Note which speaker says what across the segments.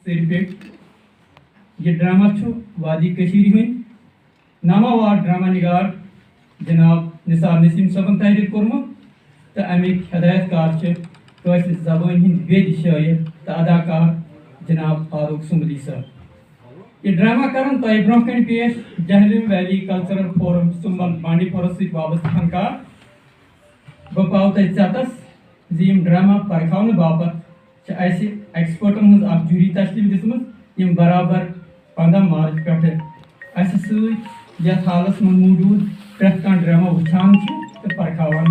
Speaker 1: सिर पे ये ड्रामा वादी कशीर हंद नामावार ड्रामा निगार जनाब निसार नसीम सबन तहरीर कोर्मुत तो अमिक हदायतकार जबान हंद बेद शायर तो अदाकार जनाब फारूक सुमदी साहब ये ड्रामा करन तय ब्रोह कन पेश Jhelum valley cultural forum Sumbul Bandipora सत वाबस्त फनकार बह पाव तथ चतस जिम ड्रामा परखावन बापत एक्सपर्टन हज अख जूरी तश्कील दिसम बराबर 15 मार्च पे सत हालस मन मौजूद प्रेथ कह ड्रामा वुचान तो परखावान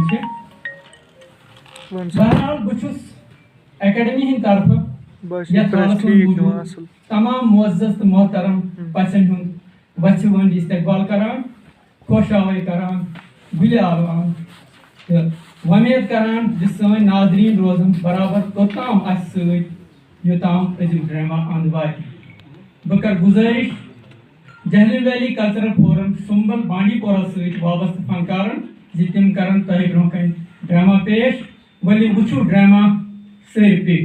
Speaker 1: बहरहाल बहुत अकेडमी हंद तरफ यथ हालस मन मौजूद तमाम मुअज़्ज़ज़ तो मोहतरम पसन हूँ वछ वंड इस्तकबाल करान खुश आवाई करान गुल आवान तो वमेद करान सन नाजरीन रोजन बराबर तोताम योताम अजुक ड्रामा अंद वाति बह कर गुजारिश Jhelum valley cultural forum Sumbul Bandipora सत वाबस्त फनकारन तिम करन तह ब्रोह कन ड्रामा पेश वली वुचु ड्रामा सर पे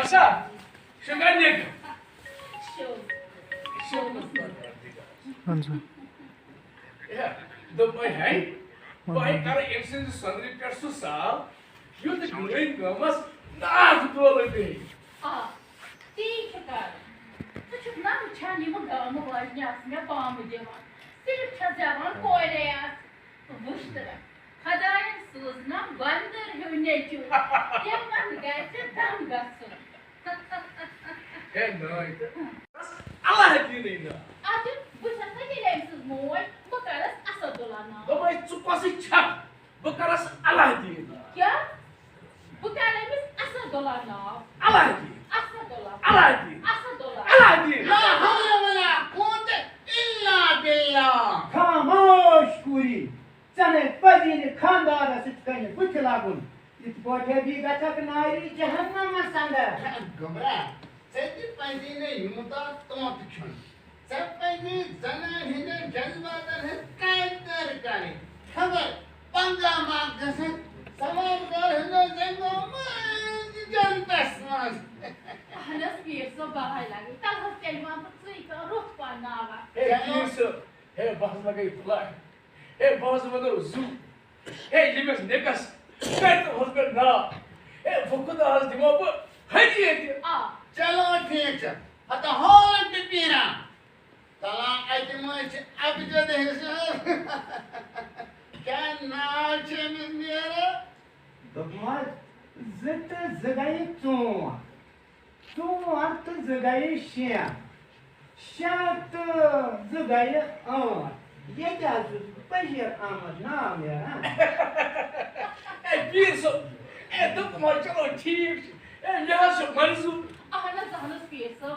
Speaker 2: Asa, şunganlık. Ya, the boy hey, boy kara eksin sandri persu sal, you the green gamas, nas quality.
Speaker 3: Ah, ठीक है कर तो चुपना छानी में गांव में वाजन्यास में पाम देवा सिर्फ छजावन कोरे यार बुश्तरा खदायन सूजना बंदर होने चु ये मन गैसे दम गसो
Speaker 2: Hey no, Allah dinina.
Speaker 3: Adi बुशता दिलेमसिz मोय बकारास असदुलाना
Speaker 2: The boy çupası çap, bakaras Allah dinina.
Speaker 3: Asadolar naw.
Speaker 2: Aladdin.
Speaker 3: Asadolar.
Speaker 2: Aladdin.
Speaker 3: Asadolar.
Speaker 2: Aladdin.
Speaker 4: لا حول ولا قوة إلا بالله.
Speaker 5: खामोश कुरी चने पजीने खानदार सिटकने कुछ लागुन इत पोठे भी गठक नारी जहन्नम संग
Speaker 4: घबरा सच्ची पैदी ने हिम्मता तोंत छन सब पैदी जना हिने जज्बातन है कायदर करे खबर पंगा मार गसे सवाल कर हिने जंगो जनतस मास
Speaker 3: Hanas pirso bahay lagi. Talhas kelman tsuika ruhpa nawa.
Speaker 2: Hey, Kirso. Hey, boss lagay fly. Hey, boss mano zoo. Hey, limes nekas. Pet husband na. Hey, fokuda has dimobo. Hadi eti.
Speaker 3: Ah.
Speaker 4: चलो ठीक है आता whole टिपीरा तला आइते much अब जो देख क्या नाच में मेरा
Speaker 5: दगमार जित जगाई तू अंत जगाई शिया शात जगाई ये क्या पजर आमद नाम यार
Speaker 2: Hey, Kirso. Hey, duk mal chalo ठीक. Hey, यहाँ से Manju.
Speaker 3: Hanas pirso.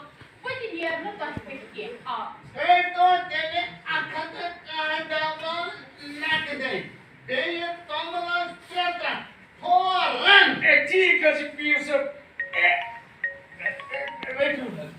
Speaker 3: Pwede niya na taspekti. Ah.
Speaker 4: ए तो तेरे अखत कांडावन नाक दे ये तंगला चेता फौरन
Speaker 2: Hey, ठीक है जी Kirso. Hey, wait a minute.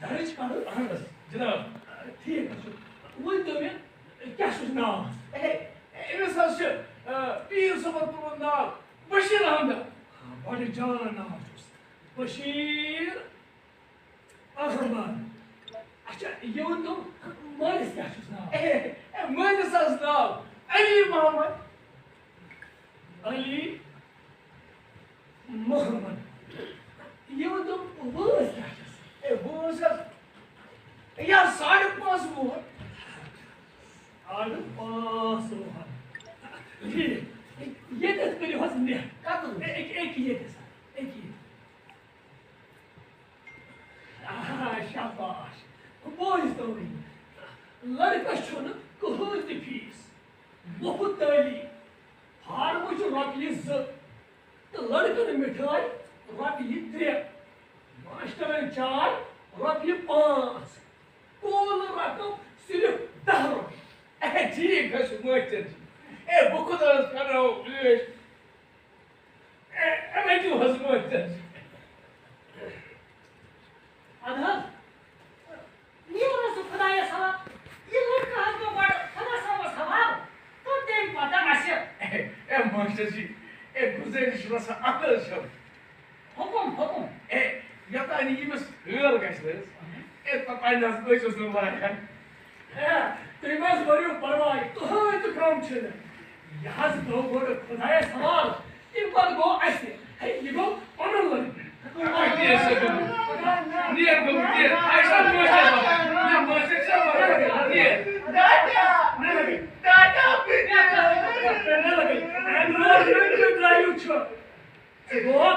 Speaker 2: Darıç kanı anlas. Cenab, ठीक है सर. वो तो मैं क्या सोचना? इंसान से पीर सबर तुरंदा बशीर हमदा. बड़े जान नाम बशीर अहमद. अच्छा ये वो तो मालिस क्या सोचना? मालिस असना अली मोहम्मद. अली मोहम्मद. ये वो तो वो क्या वो सर या 5.5 वो 5.5 ये दस मेरे पास नहीं है एक ये दस एक ये शाबाश बोल स्टोरी लड़का शोन कहोज द फीस बहुत ताली हार मुझे रॉपी ज तो लड़का ने मिठाई रॉपी 3 मास्टर ने 4 रॉपी 5 कुल रकम सिर्फ 10 रुपये ठीक है सुमोचर beaucoup de canaux plus मैं क्यों हंसूं
Speaker 1: आधा ये वाला सुखदा ये साला ये लोग का हाथ में बड़ खाना सवाल तो टाइम पता मासे
Speaker 2: मास्टर जी गुजारिश रसा अकल शब
Speaker 1: हुकुम
Speaker 2: या तो नहीं बस हर गैस तपाईं नस गइसोस् न मलाई
Speaker 1: तुम बस बरियो परवाह तो है तो काम छे यहाँ से दो गोड़ खुदाए सवाल इन पर गो ऐसे है ये गो ऑनर लग
Speaker 2: Niye sakın? Niye bu? Niye? Ayşe Niye başka şey var? Niye?
Speaker 4: दादा
Speaker 2: Ne lagi?
Speaker 4: दादा
Speaker 1: Ne lagi? And Lord you drive you to. Go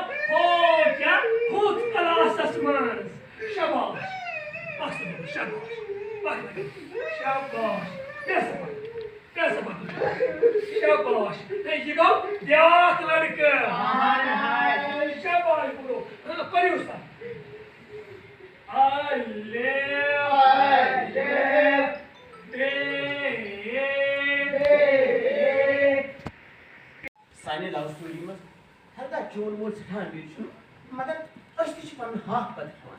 Speaker 1: क्या खुद क्लास असमान शाबाश शाबाश शाबाश कैसे बात शाबाश ये गो दियाक लड़के शाबाश बोलो करियो सा अले
Speaker 5: साने लव स्टोरी में हर का चोर मोर सठान भी छु मगर अस्ति छु पन हाथ पद खवा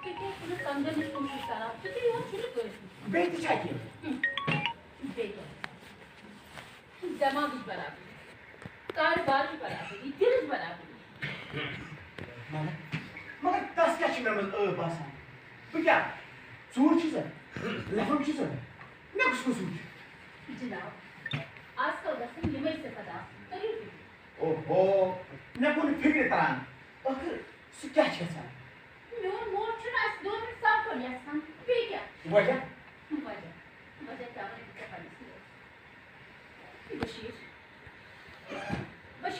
Speaker 3: किती तुला समजून कोशिश करा तर ती हो सुरू कर
Speaker 5: बेटी चाहिए
Speaker 3: बेटा जमा भी बराबर कारोबार की बराबरी दिल बराबरी
Speaker 5: मगर तस क्या छी मेमन बासान बह क्या चूर छी सर लफम छी सर मैं कुछ सूच
Speaker 3: जनाब आजकल गसन लिमे से पता करिए
Speaker 5: ओहो मैं कोन फिक्र तान आखिर सु क्या छी सर
Speaker 3: नो मोर छना इस 2 मिनट साफ कर लिया सन पे क्या
Speaker 5: वजह
Speaker 3: वजह क्या है बशीर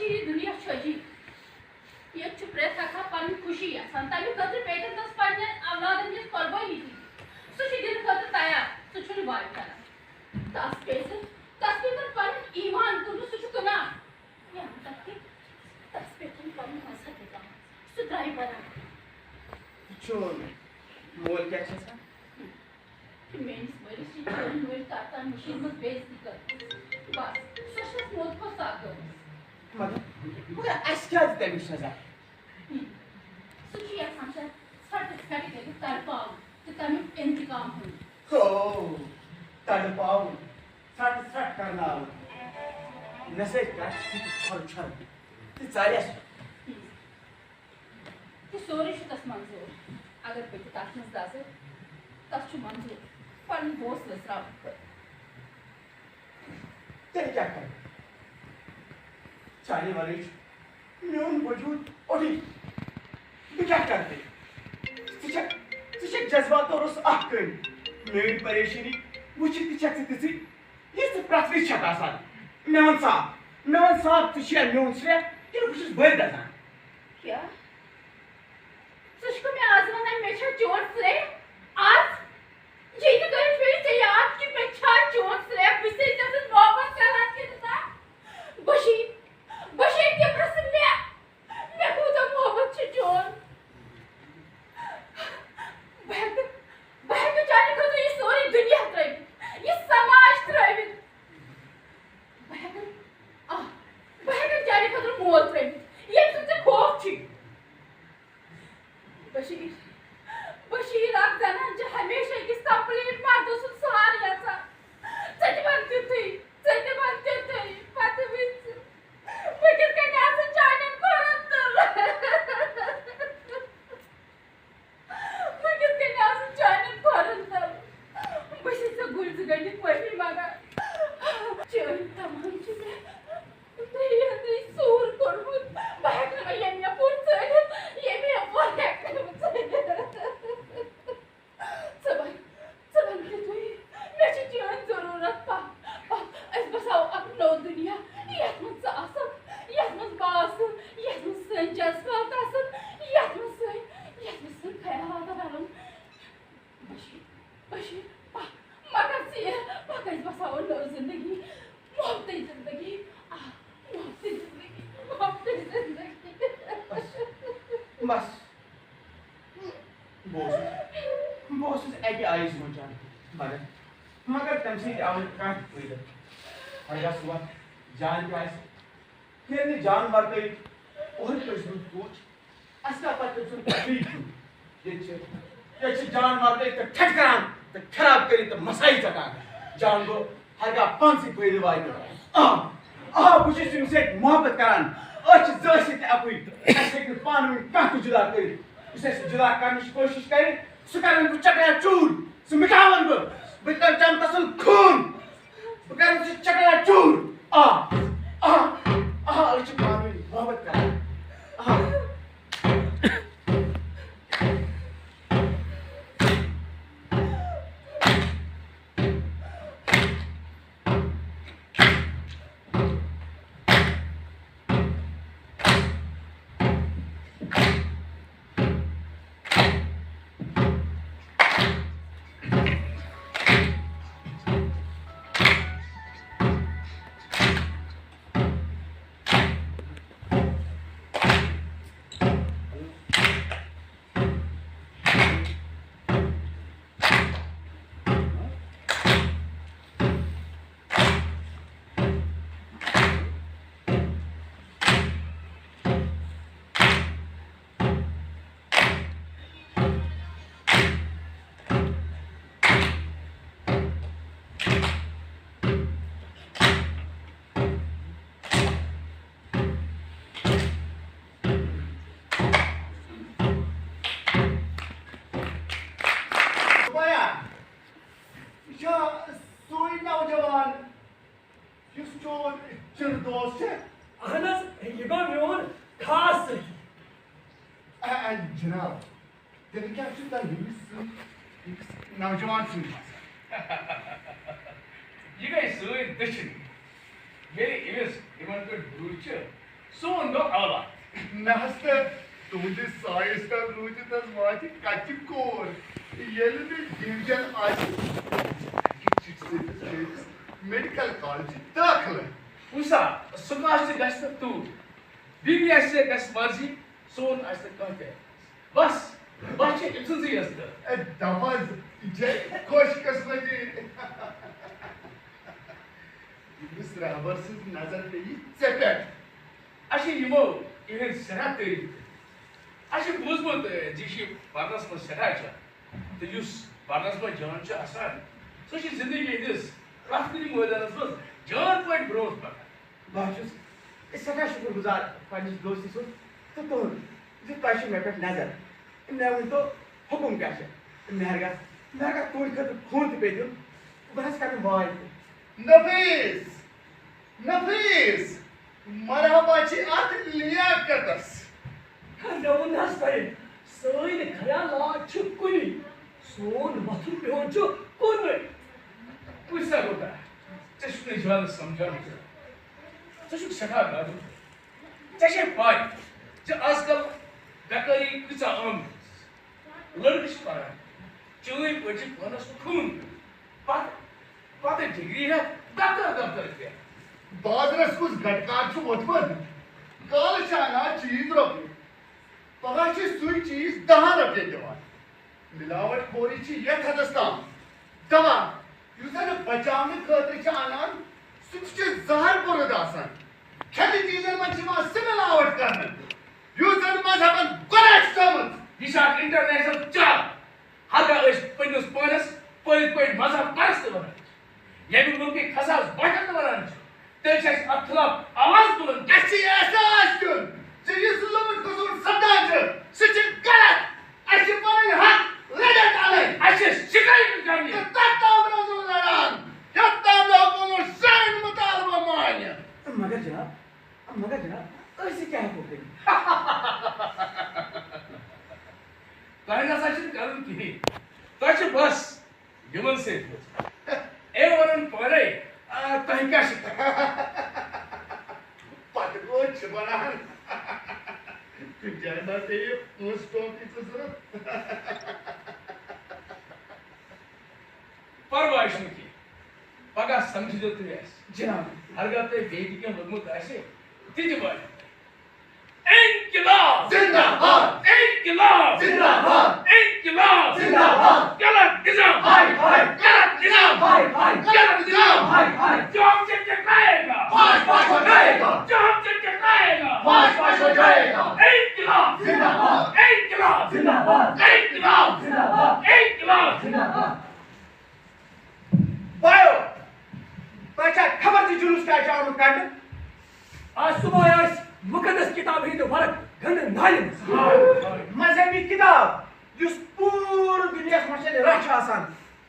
Speaker 3: ये दुनिया छजी ये चुप रह था पन खुशी है संताली कदर पेटन दस पन्ने औलादन जिस करबो ही थी सुशी दिल कदर ताया सुछुल बाय करा दस पेसे दस पेकर पन ईमान तुनु सुचुकना ये हम तक के दस पेकर पन मसा देता सुधराई बरा
Speaker 5: चोर मोल क्या छी सर
Speaker 3: मेंस बरिशी चोर मोल ताता मशीन में बेइज्जती कर बस सुशस मोद को साथ दो
Speaker 5: मगर क्या देते हैं सजा
Speaker 3: सुखी या संशय सर्टिफिकेट के तरपाव तो तमिल इंतकाम हो
Speaker 5: हो तड़पाओ सट करना नशे का छल छल ते चालिस
Speaker 3: तो सोरे शुतस मंजूर अगर बेटे ताकस दासे तस्छु मंजूर पर बोस लसरा
Speaker 5: तेरे क्या कर चाली वाले न्यून वजूद ओडी क्या करते सिचक जज्बात और उस आकल मेरी परेशानी मुझे तिचक से तिसी ये सब प्राथमिक छता सा मेवन साहब तिचिया मेवन से ये कुछ बड़ दसा
Speaker 3: क्या सुशको में आजमाना मेछा चोट से आज ये तो कर फिर से याद कि मेछा चोट से विसे जैसे मोहब्बत करा के था बशीर के प्रश्न मैं खुद मोहब्बत से चोट बहन जाने को तो ये सारी दुनिया त्रैवित ये समाज त्रैवित बहन जाने को तो मोल त्रैवित ये तुझसे खौफ थी बशीर आप जाना जो हमेशा की कंप्लीट मार दो सुन सहार यासा सच बनती थी पाते बिच मगर का नाम से जाने को गणित पढ़ी मागा चोरी तमाम चीजें तो ये सूर करबुत बाहर में ये मिया पुरते ये मिया बोले सबन के तो मेरी जीवन जरूरत पा इस बसाओ अपनो दुनिया ये मत आसम ये मत बास ये मत संजस्वा तासन ये मत ख्याल आलम बशीर मगर इस बसाओ लो जिंदगी मोहब्बत जिंदगी
Speaker 5: बस बोस एके आइज मुचान मगर तमसी आवन का कोई हरगा सुवा जान के आइस फिर ने जान मार गई और कुछ पूछ असका पर तुम ठीक ये जान मार गई तो ठटकरान तो खराब करी तो मसाई चका जान को हरगा पांसी कोई दवाई बुझे तुमसे मोहब्बत करान अच्छ जैसे ते अपुई ऐसे कि पान में का जुदा करी उसे जुदा करने की कोशिश करे सुकरन को चकरा चूर सुमिटावन को बितर जम तसल खून सुकरन से चकरा चूर अच्छ पान में मोहब्बत करान
Speaker 4: युस चोन चिर दोस्त छे
Speaker 2: अहनस ये गो मेन खास सही
Speaker 4: जनाब तेरे क्या चुता नौजवान सुन
Speaker 6: ये गई सोई दक्षिण मेरे इमेज इमन को दूर छ सोन दो आला
Speaker 4: नहस्ते तुझे साइंस का रूज तस वाची कच्ची कोर ये ले डिवीजन आज मेडिकल कॉलेज दाखल
Speaker 6: उसा सुकाश से गस्त तू बीबीएस से गस्त मर्जी सोन आज तक कहते बस बाचे enthusiast
Speaker 4: दवाज जे खुश किस्मती इस रावर्स नजर पे ही चेपेट
Speaker 6: अशी यमो इवन सरात तरी अशी बुजबुत जीशी पारनस में सराचा तो युस पारनस में जान छ आसान सो शी जिंदगी दिस राफ्टिंग मैदानस में जान पॉइंट ग्रोथ पर
Speaker 5: बाचुस सदा शुक्रगुजार पन्निस दोस्ती सो तो जो ताशी में पे नजर मैं तो हुकुम क्या है मेहरगा तोड़ कर खून पे दो बस कर वाई
Speaker 4: नफीस मरहबा छी आत लियाकतस
Speaker 2: नवनस करे सोइन खयालात छ कुनी सोन वथु पेवन छ कुनी
Speaker 6: उसा होता चश्मे ज्वाल समझा चशुक सठा गादू चशे पाई जो आजकल बेकारी कुछ आम लड़किश पारा चोई बच्चे बनस खून पाते डिग्री है दफ्तर के
Speaker 4: बादरस कुछ गटकार छु वतमन काल चाना चीज रोके पगा छी सुई चीज 10 रुपए देवा मिलावट खोरी छी यथदस्तान दवा युजन बचावने खतरे छ आनान सुच जहर पुरद आसान खेली चीजन में छी मा मिलावट करने युजन मजहबन करेक्ट समझ
Speaker 6: विशाल इंटरनेशनल चाल हगा इस पन्नुस पानस पॉइंट मजहब परस्त बना ये भी मुल्क के खसास बटन बना तेज अखलाफ आवाज बुलंद
Speaker 4: ऐसी एहसास कर जे जुल्म को जोर सदा छ सच गलत ऐसे पर हक लड़े डाले
Speaker 6: ऐसे शिकायत करनी
Speaker 4: तत्ता बरोज लड़ान यत्ता लोगों को सैन मुतालबा मान्य
Speaker 5: मगर जनाब ऐसे क्या है बोलते
Speaker 6: कहना सचिन करूं की तच बस यमन से ए वरन परे तहका शिका
Speaker 4: पटको छबनान तू जाना ते पोस्ट ऑफिस जरूरत
Speaker 6: परवाइश की पगा समझ दो तू ऐस
Speaker 5: जनाब
Speaker 6: हरगते बेटी के मजमूत ऐसे तीज बार इनकलाब
Speaker 4: जिंदाबाद
Speaker 6: इनकलाब
Speaker 4: जिंदाबाद
Speaker 6: इनकलाब
Speaker 4: जिंदाबाद
Speaker 6: गलत निजाम
Speaker 4: हाय हाय
Speaker 6: गलत निजाम
Speaker 4: हाय हाय
Speaker 6: गलत निजाम
Speaker 4: हाय हाय
Speaker 6: जो हमसे टकराएगा
Speaker 4: पास हो जाएगा
Speaker 6: जो हमसे टकराएगा
Speaker 4: पास हो जाएगा
Speaker 6: इनकलाब
Speaker 4: जिंदाबाद
Speaker 6: इनकलाब
Speaker 4: जिंदाबाद
Speaker 6: इनकलाब
Speaker 4: जिंदाबाद
Speaker 6: इनकलाब
Speaker 4: जिंदाबाद
Speaker 5: बायो ताचा खबर थी जुलूस का जाम काट
Speaker 2: आज सुबह आज मुकद्दस किताब ही तो वर्क गन नालिम
Speaker 5: मजहबी किताब जिस पूरी दुनिया में से रच आसान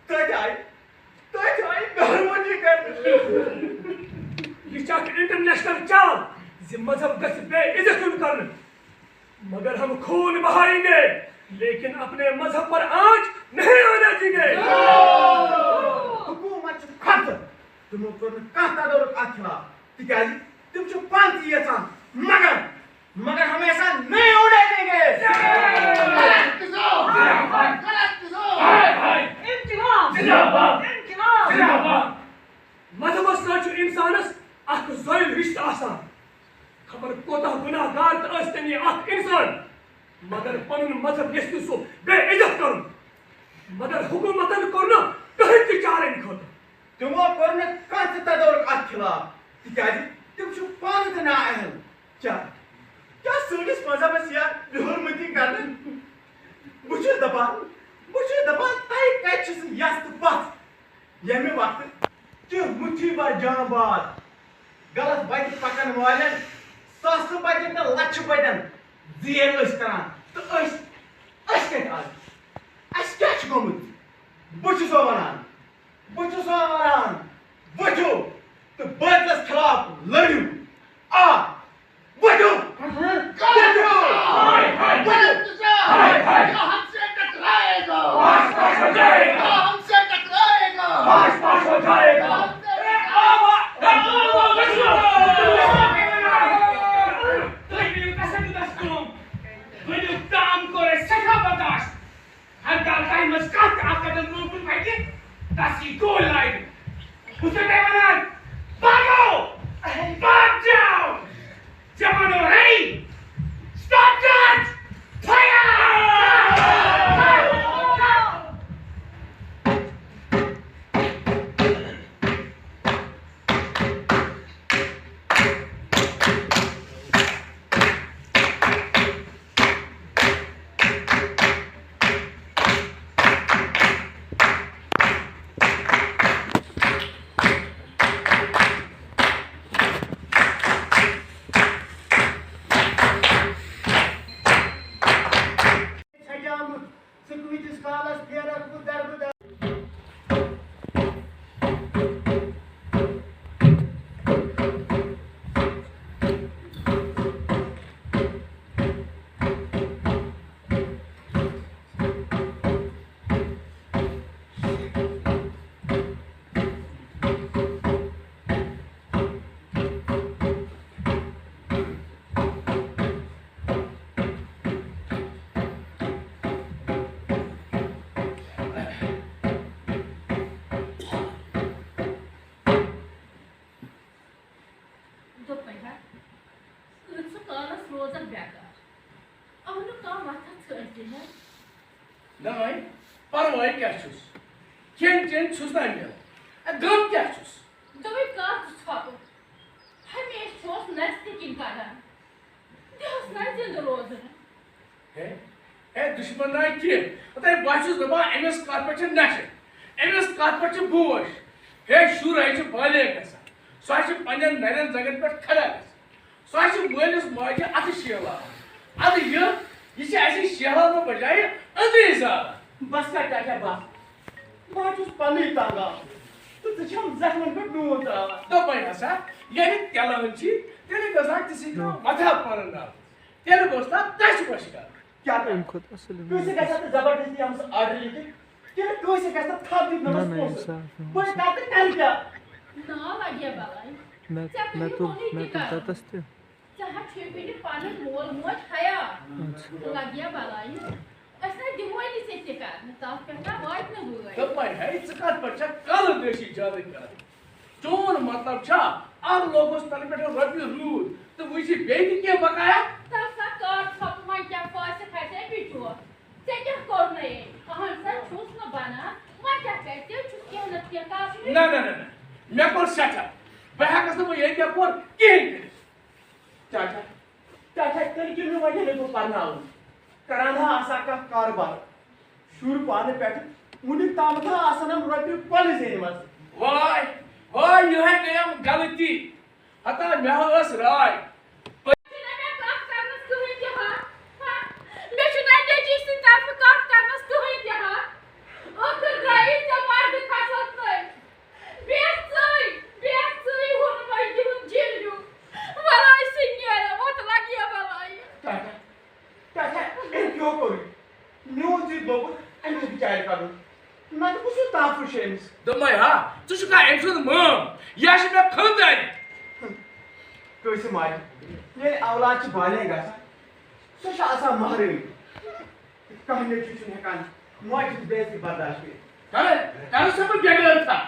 Speaker 5: तज आई गहरमती कर
Speaker 2: ये चाक इंटरनेशनल चाल जे मजहब गस बे इज्जत कर मगर हम खून बहाएंगे लेकिन अपने मजहब पर आंच नहीं आने देंगे
Speaker 5: हुकूमत खत तुम को कहता दौर आखला तिकाजी तुम जो पांच ये सान मगर हम ऐसा नहीं उड़े देंगे
Speaker 4: गलत
Speaker 6: हाय हाय
Speaker 2: इनकलाब
Speaker 6: जिंदाबाद
Speaker 2: इनकलाब
Speaker 6: जिंदाबाद
Speaker 2: मजहबस ना इंसानस अख ज़ोइल रिश्ता आसान खबर कोता गुनाहगार तो अस्तनी अख इंसान मगर पनुन मजहब यस्तु सो बे इज्जत कर मगर हुकूमतन करना कहीं की चारे नहीं खोता
Speaker 5: तुम को कहता दौर आखला तिकाजी तुम जो पांच ना अहल क्या सोडिस मजहबस या हरमती करन बुझे दबान ताई कच्छ यस्त पथ यमे वक्त कि मुठी बार जान बाद गलत बाइक पकन वालन सास बदन तो लक्ष बदन जेर अस करान तो अस के आज अस क्या छ गोमुत बुझो वनान बुझो तो बदलस
Speaker 3: दोपहर सु कालस रोजन बेकार अवन कम वथा छे
Speaker 6: नई परवाह क्या छुस खेन चेन छुस ना मिल गम क्या छुस
Speaker 3: दवे का छापो हमेश छोस नजदीकिन काढान दिवस ना जिंद रोजन
Speaker 6: है दुश्मन ना के पता बाछुस दबा एमएस कारपेट नशे एमएस कारपेट बोश है शुर है बाले गसा सो पन्न नरन जगन पे खड़ा सो मलिस माजे अत शेला अद यह शेला बजाय अंदे जाल
Speaker 5: बस का क्या बात बात उस पन्नी तांगा तो तुझम जख्मन पे नून तावा
Speaker 6: तो भाई हसा यानी तेलन छी तेरे गसा किसी को मथा परना तेरे गोस्ता दश बशका
Speaker 5: क्या करें खुद असल में कैसे कैसे जबरदस्ती हम ऑर्डर लेते तेरे कैसे कैसे था दी नमस्कार बस काटे कर क्या
Speaker 3: ना लगे बालाई
Speaker 7: मैं तो तटस्थ
Speaker 3: चाहे छेपीने पानी मोल मोच खाया लगे बालाई ऐसा दिवाली से टिका ताफ करना वाइट न हुआ
Speaker 6: तो भाई है इसका बच्चा कल देशी जाने का चोन मतलब छा आर लोगों तल पे रपी रूल तो मुझे बेटी के बकाया
Speaker 3: तब सा कार छप में क्या पास खाते बिचो से क्या करना है कहां से छूस न बना मैं क्या कहते छुट्टी न क्या का
Speaker 6: ना मैं को शट बहा कसम ये क्या पर के
Speaker 5: चाचा कल की में वजह को पढ़ना हो कराना आशा का कारोबार शुरू पाने बैठे मुझे तामथा आसनम रपी कॉलेज है मत
Speaker 6: वाय यह है गया गलती हता मैं हस राय Domai ha, tu chuka emsun mom, yash me khandari.
Speaker 5: कैसे मार ये औलाद बालेगा सो शासा मारे कहने चुचु है कान मोज बेस बर्दाश्त के
Speaker 6: Kalau सब जगह था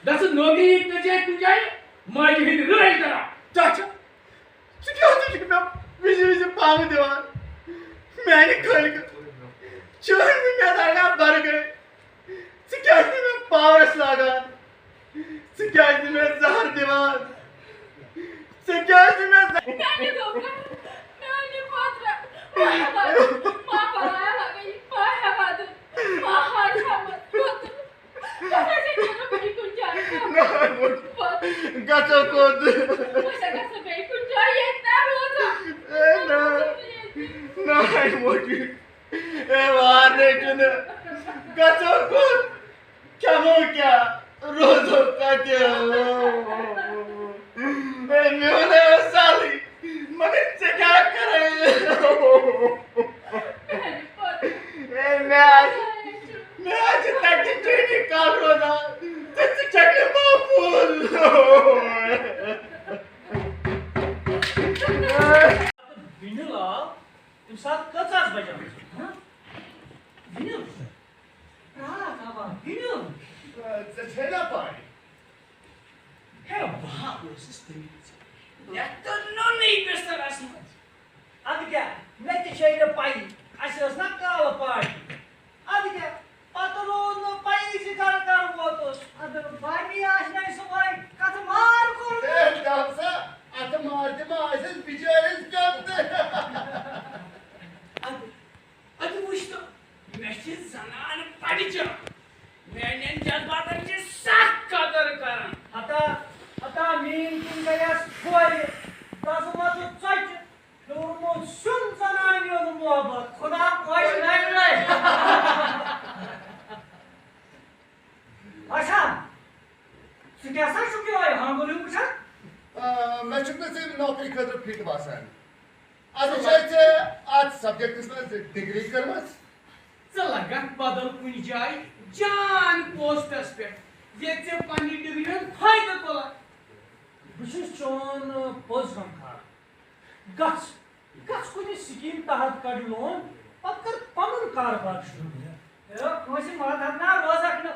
Speaker 6: दस नोगी इतने जे तू जाए मार के हिंद रह करा
Speaker 5: चाचा क्या होती है मैं विजय पाव दीवार मैंने खोल के चोर में मैं दागा भर गए सिक्यासी में पावस लगा सिक्यासी में जहर दीवार सिक्यासी में
Speaker 3: मैंने पत्र मां पराया लगी मां बात मां हाथ मत कैसे क्यों बड़ी कुछ जाने
Speaker 5: गचो को
Speaker 3: कैसे बड़ी कुछ जाए इतना रोज
Speaker 5: नहीं मोटी ए वारे चुन गचो को क्या वो क्या रोजो का क्या मैंने साली मगर से क्या करे मैं आज तक चीनी काट रहा था तो चकले माफूल
Speaker 2: बिनला तुम साथ कचास बजा बिनल का बिनल
Speaker 4: छेला पाई
Speaker 2: है वाह वो सिस्टम
Speaker 6: या तो नहीं बेस्तर असमत
Speaker 2: अब क्या मैं तो शेर पाई ऐसे ना काला पाई अब क्या पतलो न पाई से कर वो तो अब बानी आज नहीं सुबाई कत मार कर
Speaker 4: ए दासा आता मारते मासे बिचारे जाते
Speaker 6: अब मुश्तो मैंने जनान पढ़िचा मैंने जज्बातांची साख कदर करा
Speaker 2: आता मीन किन गया खोरी तासो मातो चट दोनो सुन जनानियो न मोहब्बत खुदा कोई नहीं रे अच्छा सियासा चुके हो हां बोलू कुछ
Speaker 4: मैं चुकने से नौकरी खतर फिट बासन आज चाहे आज सब्जेक्ट इसमें डिग्री करमस
Speaker 1: चला गत बदल कुन जाय जान पोस्टस पे ये पन्नी डिग्री फायदा तोला
Speaker 2: बिशुस चोन पोज खा गच कुछ स्कीम तहत कर लोन पक्कर पमन कारोबार शुरू ए कोसी माथा ना रोजक न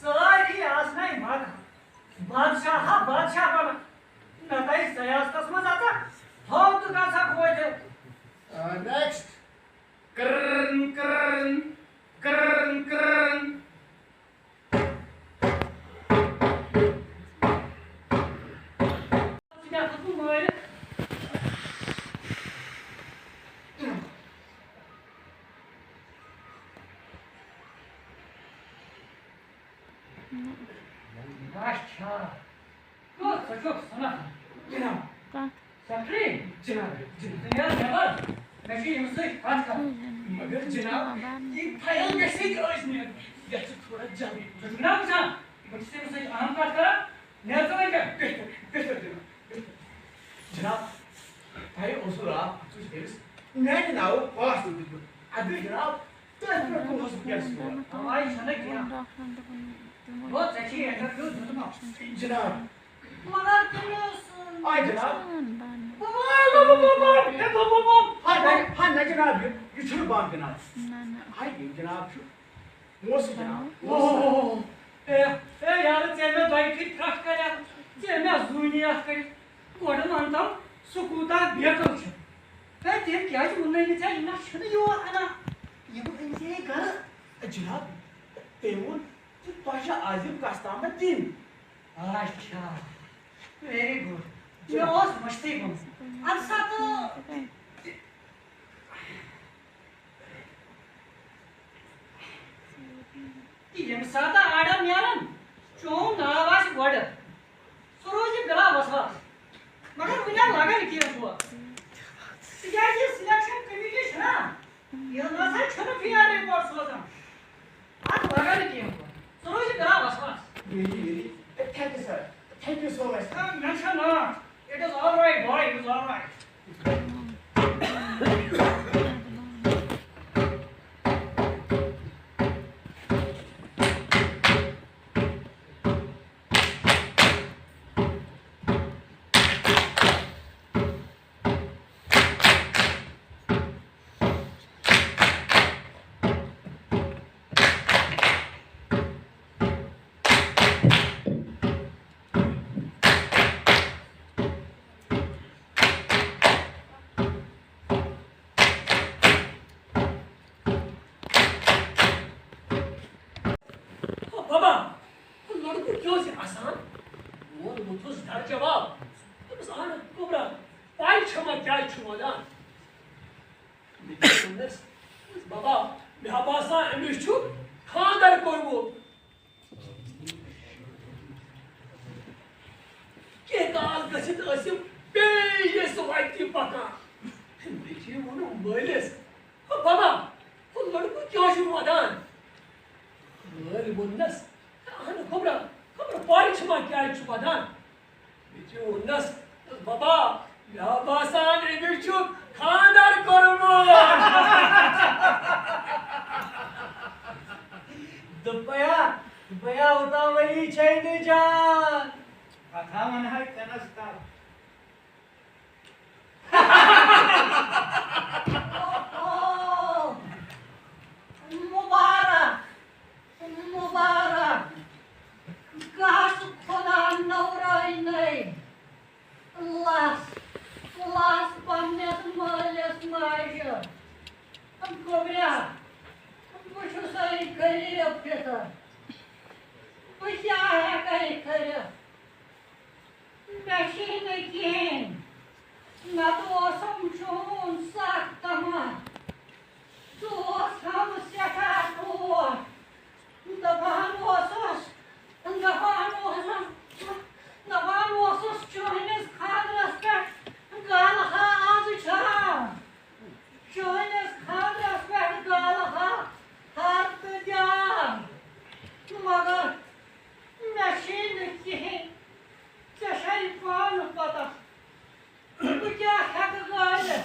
Speaker 2: सारी आज नहीं माथा बादशाह बन नताई सयासतस मज आता हाव तो कसा खोयते
Speaker 4: next
Speaker 6: Krrrn, krrrn, krrrn, krrrn.
Speaker 2: सिना खतु मोय अच्छा को सचो सना जनाब सकरी जनाब जनाब जनाब नशी इमसे बात कर मगर जनाब ये फाइल मैसेज ओरिजिनल या तो थोड़ा जल्दी जनाब जनाब मुझसे मुझसे आम बात कर मैं तो नहीं कर
Speaker 5: जनाब भाई उसरा तुझ हेस नहीं ना वो पास तो दिखो अभी जनाब तो इसमें कौन हो सकता है
Speaker 2: हमारी सनक क्या बहुत अच्छी है ना क्यों
Speaker 5: जनाब
Speaker 2: मगर तुम
Speaker 5: आई जनाब हाँ ना जनाब ये छोड़ बात जनाब हाय ये जनाब छो मोस जनाब
Speaker 2: ओह ए यार तेरे भाई की ट्रस्ट कर यार तेरे जुनिया कर कोड मानता सुकूता बेकल छ ए ते क्या मुन्ने ने चाहिए ना शुरू यो अना ये इनसे घर
Speaker 5: जनाब तेवन तो पाशा आजिम कास्ताम दिन
Speaker 2: अच्छा वेरी गुड ये और समझते हो अच्छा तो ये सादा आडम यारन चों नावास वड सरोजी गला वसवास मगर मुझे लगा नहीं किया हुआ क्या ये सिलेक्शन कमिटी है ना ये ना था छोटा फियार रिपोर्ट सोचा आज लगा नहीं किया हुआ सरोजी गला वसवास
Speaker 5: really thank you sir thank you so much
Speaker 2: mention not it is all right boy it is all right बाबा लड़को क्यों से आसान वो मुझे डर जवाब बस आना कोबरा पाई क्षमा क्या क्षमादान बाबा मेहाबासा एमिशु खानदार कोरबो के काल गसित असिम बेये सवाइती पका देखिए वो ना मलेस बाबा वो लड़को क्यों से वादान Öyle bundas. Hani kobra pari çıma kya çımadan. Biçi bundas. Baba ya basan emirçuk khandar korumu. Dupaya utavali çayını can. Kata manhay kanastar. Mubarak. Mubarak, gaz खुदा नौराई नहीं, लास बन्नेस मालिस माइशा, हम कोबरा, हम कुछ सही करी अब केता, कुछ आया कहीं करे, मशीन किन, न तो समझून साक्तमा, तो हम सेठा तो Navan Wasos join us Congress Galaha Azucha. Join us Congress Galaha Hartjan. Mother Machine King. Sashay Fan Pata. We can't have a garden.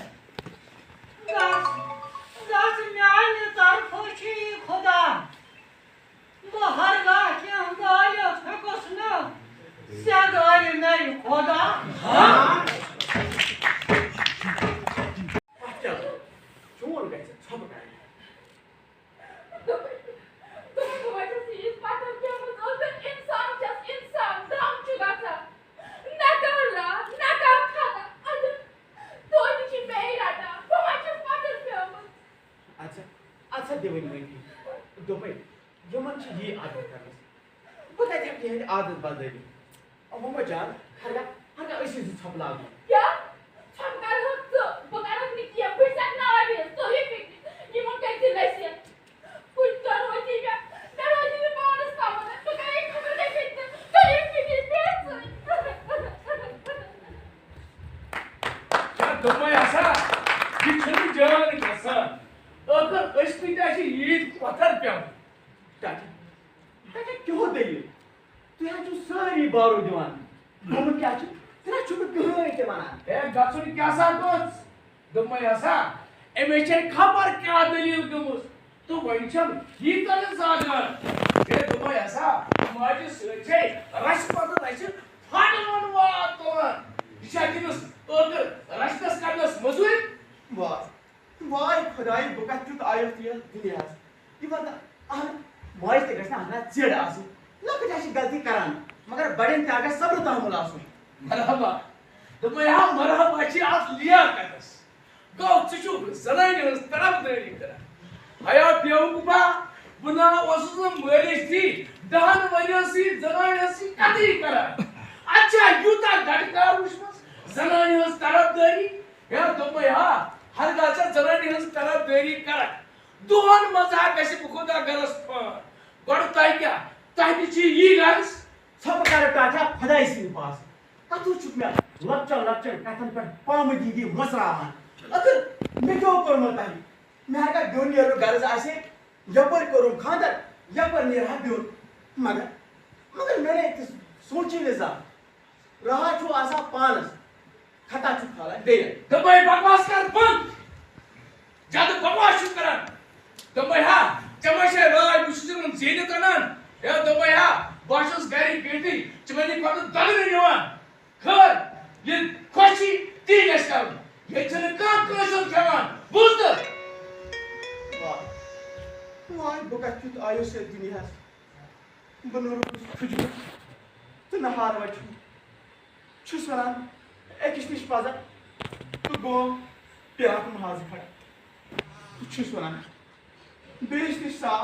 Speaker 5: वन दोपे यमन ये आदत कर बह कत आदत बदल मम्मा जान हर ऐसे छप लागू
Speaker 3: क्या छम कर हक बह कर निकिया फिर से ना आवे तो ही फिर ये मन कैसे वैसे कुछ कर होती है दरवाजे में बारिश का मन तो कहीं खबर नहीं फिर तो ही फिर
Speaker 6: क्या दोपे ऐसा ये छुट्टी जान कैसा अगर ऐसी जैसी ईद पत्थर पे
Speaker 5: चाचा क्यों दलिल तु जो सारी बारो दिवान दोनों क्या तेरा छुप कहीं के माना
Speaker 6: ए गसुन क्या सा दोस्त दोपे ऐसा एमेचे खबर क्या दलील गमुस तो वंचम ही कर सागर ए दोपे ऐसा माजी सचे राष्ट्रपति ऐसे फाड़न वातन शाकिनस अगर राष्ट्रस करनस मजूर
Speaker 5: वाह खुदाई बुकत चुत आयो तिया दुनिया ये बता माय ते गसना हना चेड़ आसु लक जाशी गलती करान मगर बड़ेन त्यागा सब्र तहमुल आसु
Speaker 6: मरहबा दोपे यहाँ मरहबा छी आप लिया करस गौ चुचु जनाई ने तरफ देनी करा आया बेवकूफा बुना वसुम मरिस थी दहन वरिसी जनाई कदी करा अच्छा यूता गटकार उष्मस जनाई हस तरफ देनी या दोपे यहाँ हर गाचा जनाई हस तरफ देनी करा दोहन मजा कैसे बुखुदा गरस पर गड़ ताई क्या ताई की ये गरस
Speaker 5: सब कर टाटा खुदाई सिंह पास कतु चुप में लच्चर कथन पर पाम दीदी मसरा अगर मैं क्यों कर मताई मैं का दुनिया रो गरज आसे यपर करूं खादर यपर ने रहा बियो मगर मैंने सोची लेसा रहा छु आसा पानस खता छु खाला दे
Speaker 6: दबाई बकवास कर बंद ज्यादा बकवास शुरू करा दबाई हा चमशे राय मुश्किल जेने कनन या दबाई हा बाशस गारी बेटी चमनी को दगन निवान खर ये खुशी ती गस्ताव ये चने का कसम जवान बुझद
Speaker 5: वाह बुकत चुत आयो से दुनिया बनोर खुजू तो नहार वछु छुस वरान एक निश पाजा तो गो प्याक महाज खड़ा तो छुस वरान बेस निश सा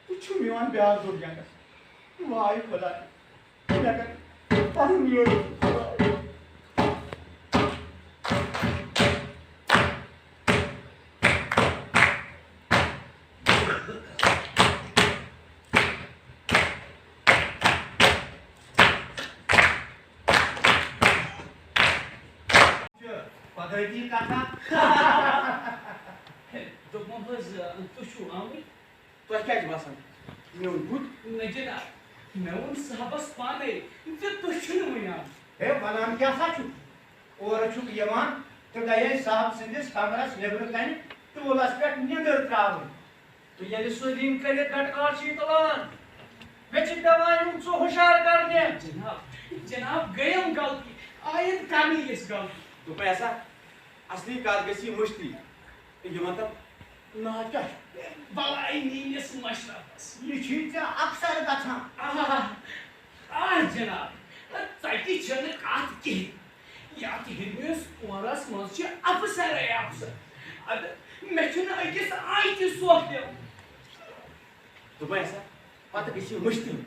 Speaker 5: तो छु मिवान ब्याज दो गया वाह खुदा क्या कर पानी नियो
Speaker 4: पद्धति काका
Speaker 2: तो मोहज तो शो आवी
Speaker 5: तो क्या बसन मेन बुत
Speaker 2: नजना मेवन साहबस पाने ते तो शुन वया
Speaker 4: हे वनान क्या साचु और छु यमान तो गए साहब सिंदिस कमरस नेबर कन तो वलस पेट निदर त्राव
Speaker 2: तो ये सुदीन करे कटकार छी तलान बेच दवाई सो होशियार करने जनाब गयम गलती आयत करनी इस गलती
Speaker 5: तो पैसा असली कारगसी मुश्ती ये मतलब ना क्या
Speaker 2: बलाई नीस मशरफस
Speaker 4: ये चीज अक्सर गछा
Speaker 2: जनाब तति छन कात के या कि हिंदुस ओरस मस अफसर है अफसर अद मैं छन अकिस आई की सोच दे
Speaker 5: तो पैसा पता किसी मुश्ती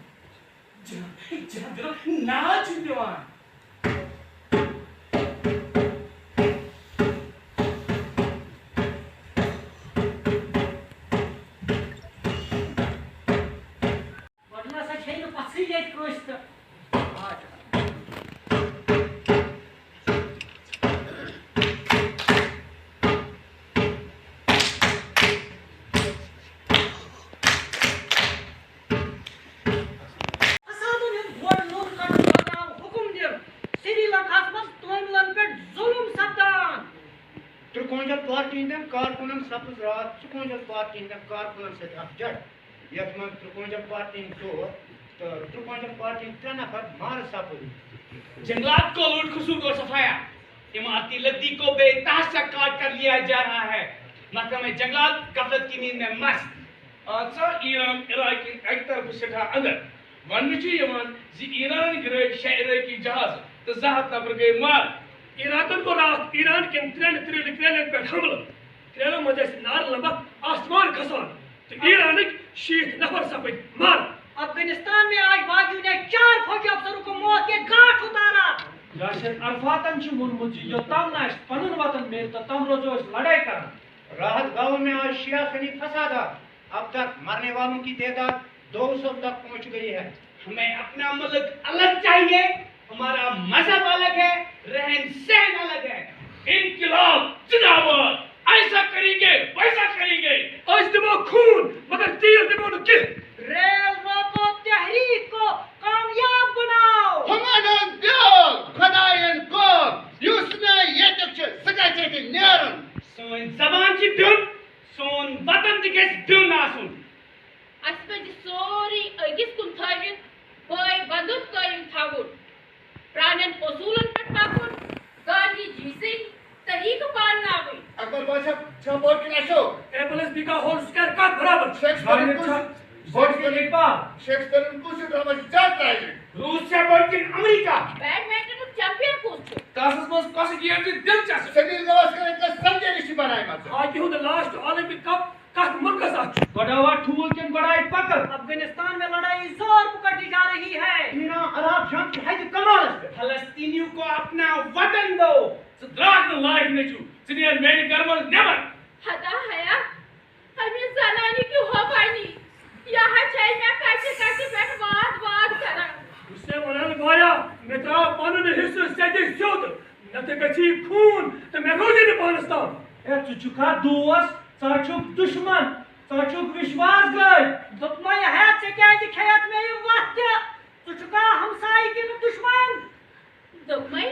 Speaker 2: जनाब ना जुदवान
Speaker 4: कारकुनन सप्त रात त्रिकोणजल पार्टी ने कारकुनन से अफजद यक में त्रिकोणजल पार्टी तो त्रिकोणजल पार्टी तना पर मार सापुरी
Speaker 2: जंगलात को लूट खसूल और सफाया इमारती लद्दी को बेतहाशा काट कर लिया जा रहा है महकमे जंगलात गफलत की नींद में मस्त अच्छा ईरान इराक की एक तरफ से था अंदर वन यमान जी ईरान गिरे शहर की जहाज तो जहाज नबर गए मार इराकन को रात ईरान के ट्रेन पे हमला ट्रेनों मजे से नार लंबा आसमान खसान तो ईरान शीत नफर सपद मार।
Speaker 8: अफगानिस्तान में आज बागियों ने 4 फौजी अफसरों को मौत के घाट उतारा।
Speaker 9: यासिर अरफातन छु मुनमुत यो तम ना पनुन वतन में तो तम रोजो लड़ाई कर।
Speaker 10: राहत गांव में आज शिया सैनिक फसादा। अब तक मरने वालों की तादाद 200 तक पहुंच गई है।
Speaker 6: हमें अपना मुल्क अलग चाहिए, हमारा मजहब अलग है, रहन सहन अलग है। इनकलाब जिंदाबाद, ऐसा करेंगे वैसा करेंगे।
Speaker 2: आज दबो खून मगर तीर दबो न किल।
Speaker 8: रेल रोको तहरीक को कामयाब बनाओ।
Speaker 4: हमारा दिल खुदायन को युसना ये तक सजा चाहिए नेरन।
Speaker 6: सोन जबान ची ब्युन, सोन वतन दिगे ब्युन आसुन।
Speaker 3: अस्पज सोरी अगिस कुन थाविन बाय बंदुक कायम थावुन प्राणन उसूलन पर पाकुन गांधी जी से तरीक पालनावे।
Speaker 4: अकबर बादशाह छापोर के नशो
Speaker 2: एम्बुलेंस बिका होल स्क्वायर का बराबर।
Speaker 4: शेक्सपियर को
Speaker 9: बोट के एक बार
Speaker 4: शेक्सपियर को से ड्रामा जाता है।
Speaker 6: रूस से बढ़ के अमेरिका
Speaker 3: बैडमिंटन चैंपियन कोच
Speaker 6: कासस बस कस गियर की दिलचस्प।
Speaker 4: सनील गावस्कर का संजय ऋषि बनाए मत।
Speaker 2: आज हूं द लास्ट ओलंपिक कप कत मुल्क साथ।
Speaker 9: गड़ावा ठूल के गड़ाई पकड़।
Speaker 8: अफगानिस्तान में लड़ाई जोर पकड़ती जा रही है।
Speaker 10: ईरान अरब शाम की है कमाल।
Speaker 6: फलस्तीनियों को अपना वतन दो। सद्राक न लायक नचू सिनियर मेरी गर्मल नेवर।
Speaker 3: हदा हया हमें जनानी क्यों हो पानी यहाँ चाहिए मैं काटे बैठ बात करा।
Speaker 2: उससे वरन गोया मित्रा पानु ने हिस्से से शोध नते कची खून तो मैं रोजी ने पाकिस्तान।
Speaker 9: ए चुचुका दोस्त साचुक दुश्मन साचुक विश्वास गए।
Speaker 8: दुश्मन है से क्या दिखायत में ये वक्त तुझका हमसाई के दुश्मन।
Speaker 3: दुश्मन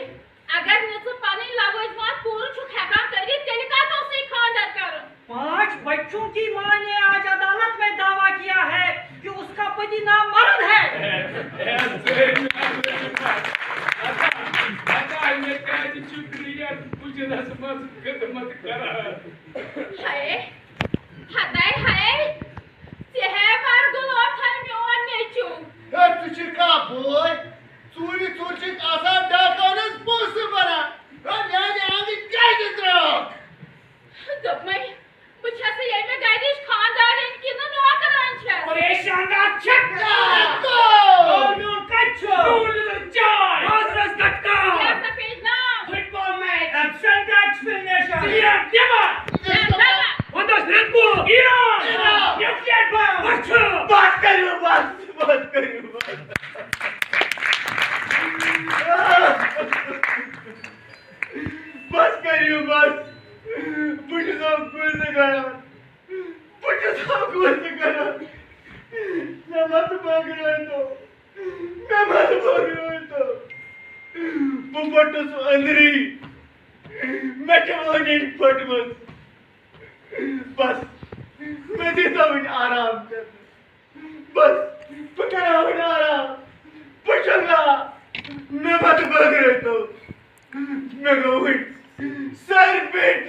Speaker 3: अगर मुझसे पानी लागोज मात पूर्ण छुक हैरान करी तेरे का तो उसे खानदार कर।
Speaker 8: 5 बच्चों की मां ने आज अदालत में दावा किया है कि उसका पति नामर्द है।
Speaker 6: ये क्या चुपड़िया मुझे ना समझ खिदमत करा।
Speaker 3: हाय हदाय हाय सेहे मार गुलो थान में और नेचू।
Speaker 4: ए तुझका बोय चूरी चूरचिक आसा डाकानस पोस बना। यानी आगे क्या दित्रो।
Speaker 3: दुश्मन मुझे से ये में गाइडिश खानदार इनकी ना नौकरान छे।
Speaker 6: परेशान का छक्का
Speaker 4: को
Speaker 9: म्यून कच्चो
Speaker 6: नूडल चाय
Speaker 2: आसरस कटका
Speaker 3: या सफेद नाम
Speaker 6: football match
Speaker 9: absent explanation.
Speaker 6: Siya देवा
Speaker 3: जंगला
Speaker 2: वंदस रेड को
Speaker 6: ईरान
Speaker 4: ईरान
Speaker 6: न्यूक्लियर बम।
Speaker 2: अच्छा
Speaker 5: बात करियो बात करियो बस करियो बस। पुटे सब कुछ करा पुटे सब कुछ करा। मैं मत भाग रहा तो मैं मत भाग रहा तो वो पट्टो सो अंदरी मैं क्या नहीं फट बस मैं देता हूँ आराम कर बस पकड़ा हूँ आराम पचंगा मैं मत भाग रहा तो मैं कहूँ सर पेट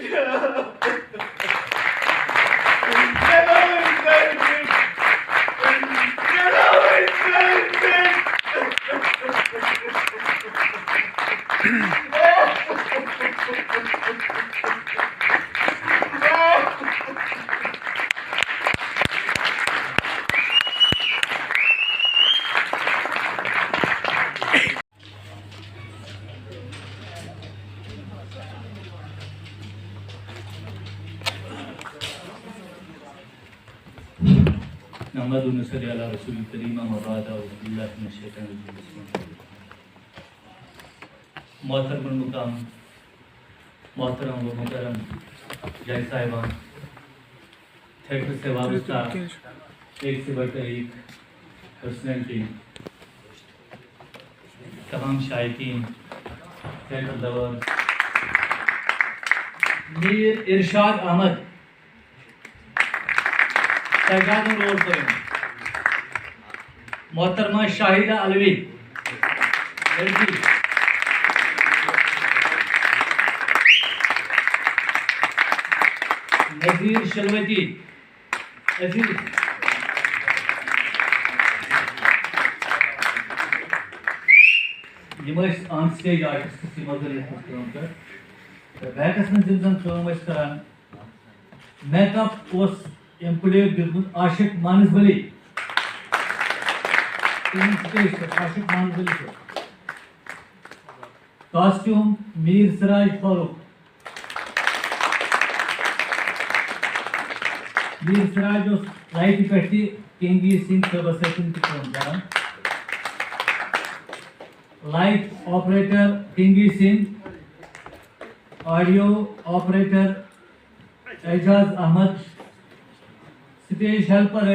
Speaker 11: नहमदु व नसल्ली अला रसूलिल करीम अम्मा बाद अऊज़ु बिल्लाहि मिनश शैतानिर रजीम। मोहतरम मुकाम मोहतरम व मुकरम जय साहिबान थिएटर से वाबस्ता एक से बढ़कर एक पर्सनैलिटी तमाम शायकीन थिएटर लवर मीर इरशाद अहमद सरगाम रोड पर मोहतरमा शाहिदा अलवी लड़की नजीर शलवती अजीज ऑन स्टेज आर्टिस्ट की मदद कर बैकस में जब हम काम करान मैकअप उस एम्प्लॉय दिलमुत आशिक मानसबली आशिक मानसबली कॉस्ट्यूम मीर सिराज फारूक मीर सिराज लाइट पे किंगी सिंह कर light operator Kingi Singh audio operator Ejaz Ahmad stage helper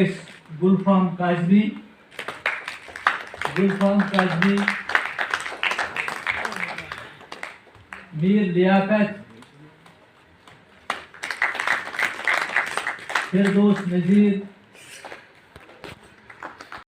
Speaker 11: Gulfam Kazmi Mir Liaqat Firdous नजीर